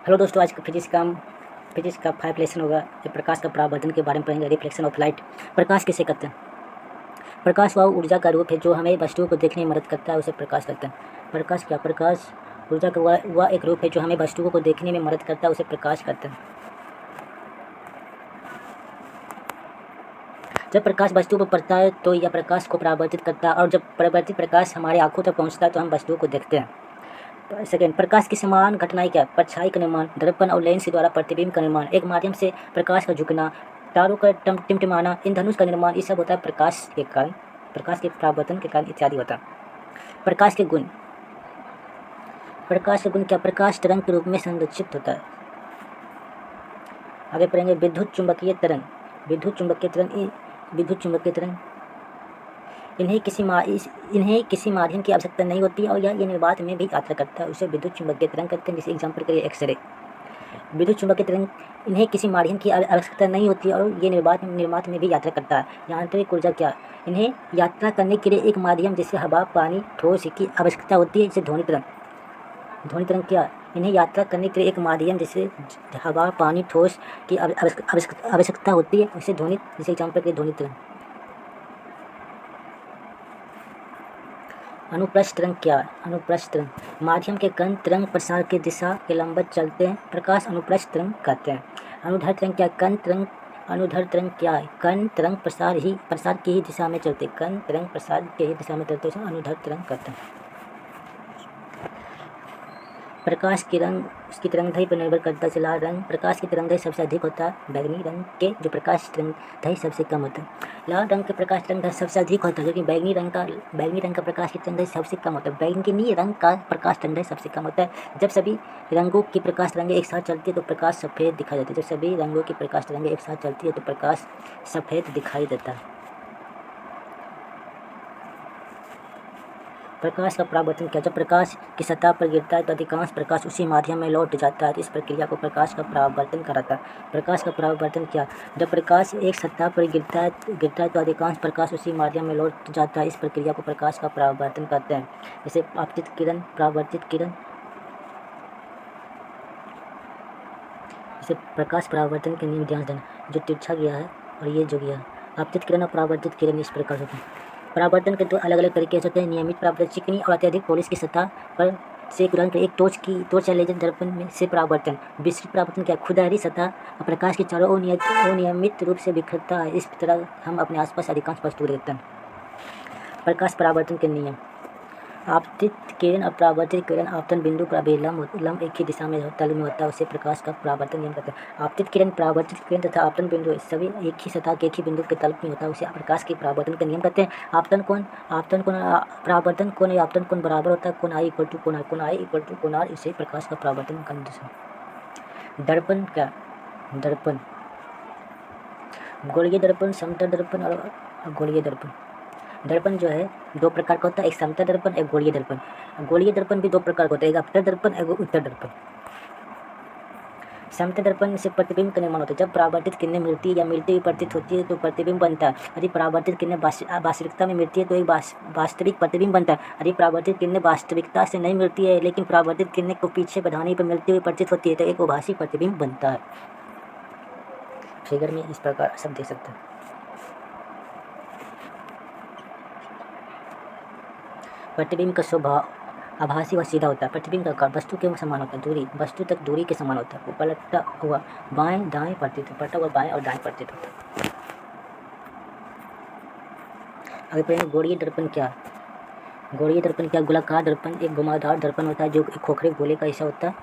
Hello दोस्तों, आज का फिजिक्स का 5 लेसन होगा। जो प्रकाश का परावर्तन के बारे में पढ़ेंगे। Reflection of light. प्रकाश किसे कहते हैं? प्रकाश वह ऊर्जा का रूप है जो हमें वस्तुओं को देखने में मदद करता है, उसे प्रकाश कहते हैं। प्रकाश ऊर्जा का वह एक रूप है जो हमें वस्तुओं को देखने में मदद करता है, उसे प्रकाश कहते हैं। जब प्रकाश वस्तु पर पड़ता है तो यह प्रकाश को परावर्तित करता है, और जब परावर्तित प्रकाश हमारी आंखों तक पहुंचता है तो हम वस्तुओं को देखते हैं। सेकेंड, प्रकाश की समान घटनाएं क्या? परछाई का निर्माण, दर्पण और लेंस द्वारा प्रतिबिंब का निर्माण, एक माध्यम से प्रकाश का झुकना, तारों का टिमटिमाना, इंद्रधनुष का निर्माण, ये सब होता है प्रकाश के परावर्तन के कारण इत्यादि होता है। प्रकाश के गुण क्या? प्रकाश तरंग के रूप में संरक्षित होता है। आगे पढ़ेंगे विद्युत चुंबकीय तरंग। इन्हें किसी माध्यम की आवश्यकता नहीं होती और यह निर्वात में भी यात्रा करता है, उसे विद्युत चुंबकीय तरंग कहते हैं। जैसे एग्जाम्पल के लिए एक्सरे। विद्युत चुंबकीय तरंग इन्हें किसी माध्यम की आवश्यकता नहीं होती और ये निर्वात में भी यात्रा करता है। यांत्रिक ऊर्जा क्या? इन्हें यात्रा करने के लिए एक माध्यम जैसे हवा, पानी, ठोस की आवश्यकता होती है। जैसे ध्वनि तरंग क्या? इन्हें यात्रा करने के लिए एक माध्यम जैसे हवा, पानी, ठोस की आवश्यकता होती है, जैसे एग्जाम्पल के लिए ध्वनि तरंग। अनुप्रस्थ तरंग क्या? माध्यम के कण तरंग प्रसार की दिशा के लंबवत चलते हैं, प्रकाश अनुप्रस्थ तरंग कहते हैं। अनुदैर्ध्य तरंग क्या? कण तरंग प्रसार की ही दिशा में चलते, उसे अनुदैर्ध्य तरंग कहते हैं। प्रकाश की रंग उसकी तरंगदैर्ध्य पर निर्भर करता है। लाल रंग प्रकाश की तरंगदैर्ध्य सबसे अधिक होता है, बैंगनी रंग के जो प्रकाश तरंगदैर्ध्य सबसे कम होता है। लाल रंग के प्रकाश तरंगदैर्ध्य सबसे अधिक होता है, जबकि बैगनी रंग का प्रकाश की तरंगदैर्ध्य सबसे कम होता है। बैगनी रंग का प्रकाश तरंगदैर्ध्य सबसे कम होता है। जब सभी रंगों की प्रकाश तरंगें एक साथ चलती है तो प्रकाश सफ़ेद दिखाई देता है। प्रकाश का परावर्तन क्या? जब प्रकाश की सतह पर गिरता है तो अधिकांश प्रकाश उसी माध्यम में लौट जाता है, इस प्रक्रिया को प्रकाश का परावर्तन कहलाता है। प्रकाश का परावर्तन क्या? जब प्रकाश एक सतह पर गिरता है तो अधिकांश प्रकाश उसी माध्यम में लौट जाता है, इस प्रक्रिया को प्रकाश का परावर्तन कहते हैं। जैसे आपतित किरण, परावर्तित किरण। जैसे प्रकाश परावर्तन के नियम ध्यान देना, जो तिरछा गया है और ये जो गया है। आपतित किरण और परावर्तित किरण इस प्रकार होते हैं। परावर्तन के दो अलग अलग तरीके होते हैं। नियमित परावर्तन, चिकनी और अत्यधिक पॉलिश की सतह पर से एक रंग एक टॉर्च या लेजर दर्पण में से परावर्तन। विस्तृत परावर्तन क्या? खुदहरी सतह प्रकाश के चारों ओर नियमित रूप से बिखरता है, इस तरह हम अपने आसपास अधिकांश वस्तु देखते हैं। प्रकाश परावर्तन के नियम। आपतित किरण और परावर्तित किरण आपतन बिंदु पर अभिलंब एक ही दिशा में तल में होता है, उसे प्रकाश का परावर्तन नियम कहते हैं। आपतित किरण, परावर्तित किरण तथा आपतन बिंदु सभी एक ही सतह के एक ही बिंदु के तल में होता है, उसे प्रकाश के परावर्तन का नियम कहते हैं। परावर्तन कोण या आपतन कोण बराबर होता है कोण I = कोण R, इसे प्रकाश का परावर्तन का नियम। दर्पण क्या? गोलीय दर्पण, समतल दर्पण और गोलीय दर्पण। दर्पण जो है दो प्रकार का होता है, एक समतल दर्पण, एक गोलीय दर्पण। गोलीय दर्पण भी दो प्रकार का होता है, एक अपतल दर्पण, एक उत्तल दर्पण। समतल दर्पण से प्रतिबिंब का निर्माण होता है। जब परावर्तित किरणें मिलती हुई प्रतीत होती है तो प्रतिबिंब बनता है। यदि परावर्तित किरणें वास्तविकता में मिलती है तो एक वास्तविक प्रतिबिंब बनता है। यदि परावर्तित किरणें वास्तविकता से नहीं मिलती है लेकिन परावर्तित किरणें को पीछे बढ़ाने पर मिलती हुई प्रतीत होती है तो एक आभासी प्रतिबिंब बनता है। फिगर में इस प्रकार सब देख सकते हैं। प्रतिबिंब का स्वभाव आभासी व सीधा होता है। प्रतिबिंब का आकार वस्तु के समान होता है, दूरी वस्तु तक दूरी के समान होता है। वो पलटा हुआ बाएं दाएं प्रतीत और दाएं प्रतीत होता है। आगे पढ़ेंगे गोलीय दर्पण क्या? गोलाकार दर्पण एक घुमावदार दर्पण होता है जो एक खोखले गोले का हिस्सा होता है।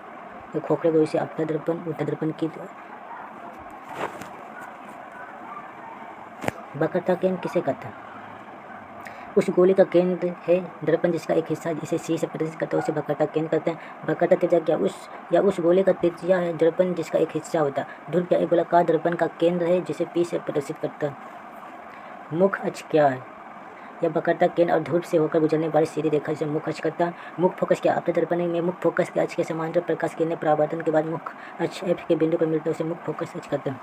एक खोखले गोले से अपतल दर्पण, उत्तल दर्पण की। वक्रता केंद्र किसे कहते हैं? उस गोले का केंद्र है दर्पण जिसका एक हिस्सा जिसे C से प्रदर्शित करता है, उसे वक्रता केंद्र कहते हैं। वक्रता त्रिज्या क्या? उस गोले का त्रिज्या है दर्पण जिसका एक हिस्सा होता है। ध्रुव क्या? एक गोलाकार दर्पण का केंद्र है जिसे P से प्रदर्शित करता है। मुख्य अक्ष क्या है? यह वक्रता केंद्र और ध्रुव से होकर गुजरने वाली सीधी रेखा जिसे मुख्य अक्ष कहता है। मुख्य फोकस क्या? अपतल दर्पण में मुख्य फोकस के अक्ष के समांतर प्रकाश किरणें परावर्तन के बाद मुख्य अक्ष F के बिंदु पर मिलता है, उसे मुख्य फोकस अक्ष कहते हैं।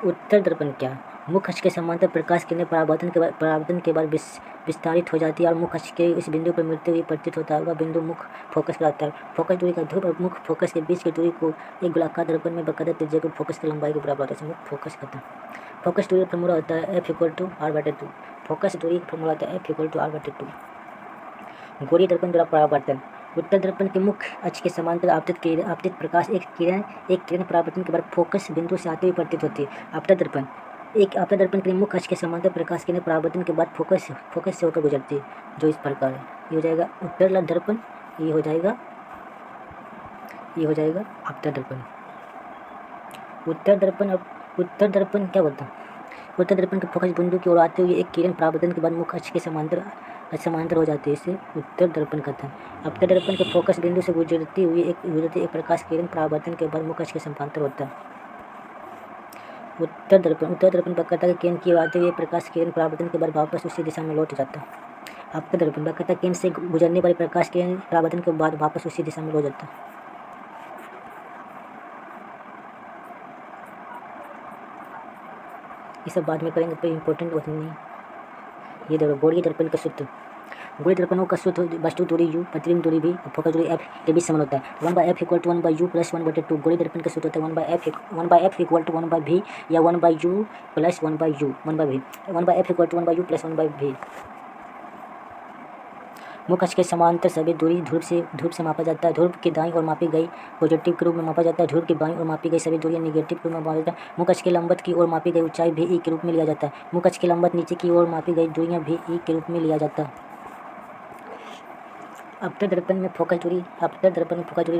उत्तल दर्पण क्या? मुख अक्ष के समांतर प्रकाश किरणें परावर्तन के बाद विस्तारित हो जाती है और मुख अक्ष के इस बिंदु पर मिलते हुए प्रतीत होता है। वह बिंदु मुख फोकस कहलाता है। फोकस दूरी का ध्रुव और मुख फोकस के बीच की दूरी को एक गोलाकार दर्पण में बकायदा त्रिज्या को फोकस की लंबाई के बराबर होता है। मुख फोकस कहते हैं। फोकस दूरी का फॉर्मूला होता है F=R/2। फोकस दूरी का फॉर्मूला होता है F=R/2। गोलीय दर्पण द्वारा परावर्तन। उत्तर दर्पण के मुख्य अक्ष के समांतर आपतित प्रकाश एक किरण परावर्तन के बाद फोकस बिंदु से आते हुए प्रतीत होती है। आपतन दर्पण के मुख्य अक्ष के समांतर प्रकाश किरण परावर्तन के बाद फोकस से होकर गुजरती है, जो इस प्रकार है। ये हो जाएगा उत्तर दर्पण, ये हो जाएगा आपतन दर्पण। उत्तर दर्पण क्या बोलता है? उत्तर दर्पण के फोकस बिंदु की ओर आते हुए एक किरण परावर्तन के बाद मुख्य अक्ष के समांतर हो जाती है, इसे उत्तर दर्पण कहते हैं। अपतन दर्पण के फोकस बिंदु से गुजरती एक प्रकाश किरण परावर्तन के बाद मुख्य अक्ष के समांतर होता है। उत्तर दर्पण वक्रता के केंद्र की ओर आते हुए प्रकाश किरण परावर्तन के बाद वापस उसी दिशा में लौट जाता है। अपतन दर्पण वक्रता केंद्र से गुजरने वाले प्रकाश किरण परावर्तन के बाद वापस उसी दिशा में लौट जाता है। ये सब बाद में करेंगे, कोई इंपॉर्टेंट बात नहीं। ये देखो गोलीय दर्पण का सूत्र। गोलीय दर्पणों का सूत्र वस्तु दूरी u, प्रतिबिंब दूरी v, फोकस दूरी f के बीच समान होता है। 1/f = 1/u + 1/2। गोलीय दर्पण का सूत्र होता है 1/f = 1/v या 1/u + 1/u 1/v 1/f = 1/u + 1/v। मुख्य अक्ष के समांतर सभी दूरी ध्रुव से मापा जाता है। ध्रुव की दाईं ओर मापी गई पॉजिटिव के रूप में मापा जाता है। ध्रुव की बाईं ओर मापी गई सभी दूरियां नेगेटिव के रूप में मापा जाता है। मुख्य अक्ष के लंबवत की ओर मापी गई ऊंचाई भी e के रूप में लिया जाता है। मुख्य अक्ष के लंबवत नीचे की ओर मापी गई दूरियां भी e के रूप में लिया जाता है। अपतन दर्पण में फोकस दूरी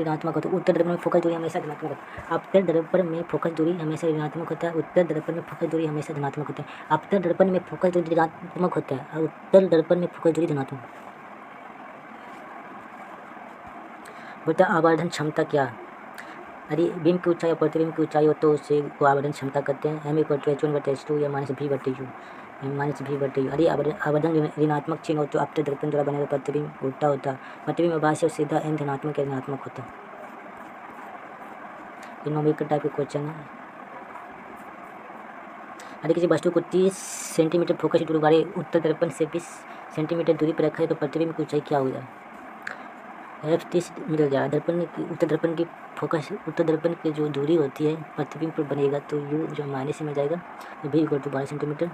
ऋणात्मक होती है। उत्तर दर्पण में फोकस दूरी हमेशा धनात्मक होती है। अपतन दर्पण में फोकस दूरी हमेशा ऋणात्मक होता है। उत्तर दर्पण में फोकस दूरी हमेशा धनात्मक होता है। अपतन दर्पण में फोकस दूरी ऋणात्मक होता है और उत्तर दर्पण में फोकस दूरी धनात्मक। बोलता आवर्धन क्षमता क्या है? यदि बीम की ऊंचाई और प्रतिबिंब की ऊंचाई हो तो उसे को आवर्धन क्षमता कहते हैं। m = h1/h2 या -v/u। यदि आवर्धन ऋणात्मक चिन्ह हो तो अपतन दर्पण द्वारा बने हुए प्रतिबिंब उल्टा होता है। प्रतिबिंब आभास से सीधा m धनात्मक या ऋणात्मक होता है। ये न्यूमेरिकल टाइप के क्वेश्चन है। यदि किसी वस्तु को 30 सेंटीमीटर फोकस दूरी वाले उत्तर दर्पण से 20 सेंटीमीटर दूरी पर रखा है तो प्रतिबिंब की ऊंचाई क्या हो जाए? F30 मिल जाए। उत्तर दर्पण की जो दूरी होती है प्रतिबिंब पर बनेगा तो u जो माइनस में जाएगा, v = 12 सेंटीमीटर।